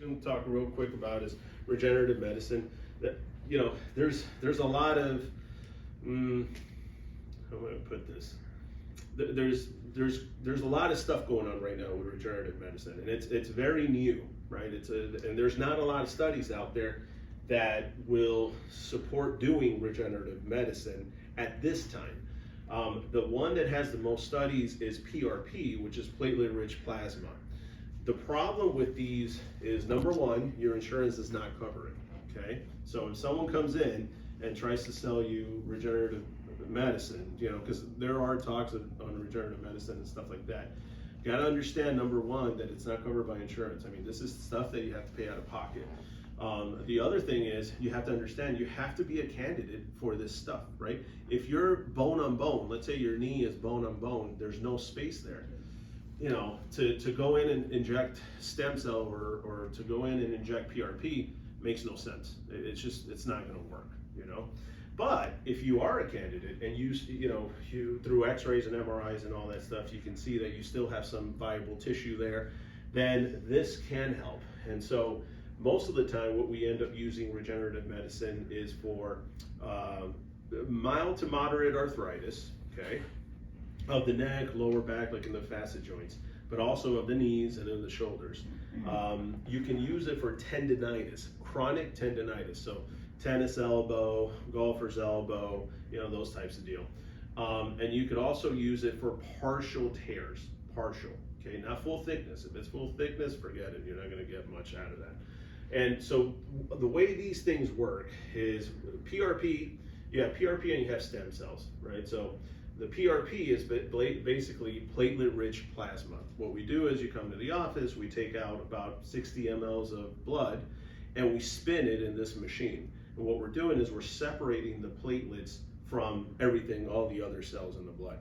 going to talk real quick about is regenerative medicine. That there's a lot of how am I going to put this? There's a lot of stuff going on right now with regenerative medicine, and it's very new, right? And there's not a lot of studies out there that will support doing regenerative medicine at this time. The one that has the most studies is PRP, which is platelet rich plasma. The problem with these is, number one, your insurance does not cover it, okay? So if someone comes in and tries to sell you regenerative medicine, because there are talks on regenerative medicine and stuff like that, you gotta understand, number one, that it's not covered by insurance. I mean, this is stuff that you have to pay out of pocket. The other thing is, you have to understand, you have to be a candidate for this stuff, right? If you're bone on bone, let's say your knee is bone on bone, there's no space there. To go in and inject stem cell or to go in and inject PRP makes no sense. It's not going to work, But if you are a candidate and you through X-rays and MRIs and all that stuff, you can see that you still have some viable tissue there, then this can help. And so most of the time, what we end up using regenerative medicine is for mild to moderate arthritis, okay? Of the neck, lower back, like in the facet joints, but also of the knees and in the shoulders. You can use it for tendinitis, chronic tendinitis, so tennis elbow, golfer's elbow, those types of deal. And you could also use it for partial tears, partial, okay, not full thickness. If it's full thickness, forget it, you're not gonna get much out of that. And so the way these things work is PRP, you have PRP and you have stem cells, right? So the PRP is basically platelet-rich plasma. What we do is you come to the office, we take out about 60 mLs of blood, and we spin it in this machine. And what we're doing is we're separating the platelets from everything, all the other cells in the blood.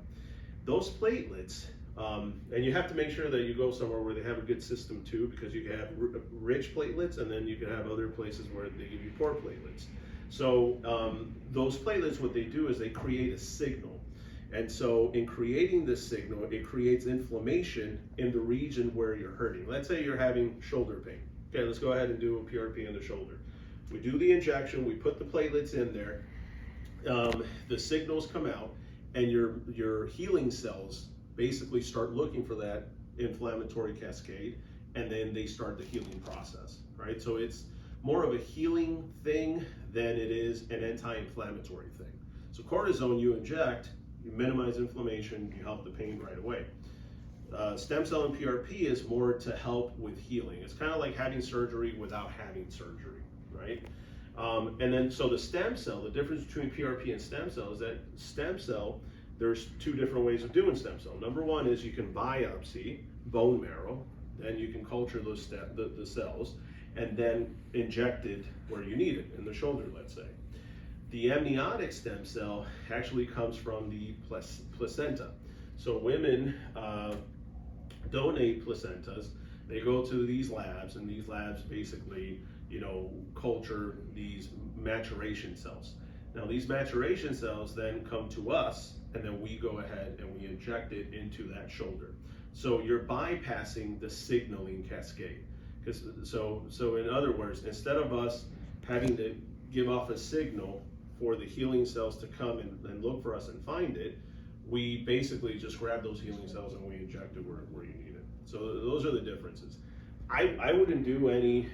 Those platelets, and you have to make sure that you go somewhere where they have a good system too, because you can have rich platelets, and then you can have other places where they give you poor platelets. So those platelets, what they do is they create a signal. And so in creating this signal, it creates inflammation in the region where you're hurting. Let's say you're having shoulder pain. Okay, let's go ahead and do a PRP in the shoulder. We do the injection, we put the platelets in there, the signals come out, and your healing cells basically start looking for that inflammatory cascade, and then they start the healing process, right? So it's more of a healing thing than it is an anti-inflammatory thing. So cortisone you inject, you minimize inflammation, you help the pain right away. Stem cell and PRP is more to help with healing. It's kind of like having surgery without having surgery, right? And then, so the stem cell, the difference between PRP and stem cell is that stem cell, there's two different ways of doing stem cell. Number one is you can biopsy bone marrow, then you can culture those the cells, and then inject it where you need it, in the shoulder, let's say. The amniotic stem cell actually comes from the placenta. So women donate placentas. They go to these labs, and these labs basically, culture these maturation cells. Now these maturation cells then come to us, and then we go ahead and we inject it into that shoulder. So you're bypassing the signaling cascade. So in other words, instead of us having to give off a signal for the healing cells to come and look for us and find it, we basically just grab those healing cells and we inject it where you need it. So those are the differences. I wouldn't do any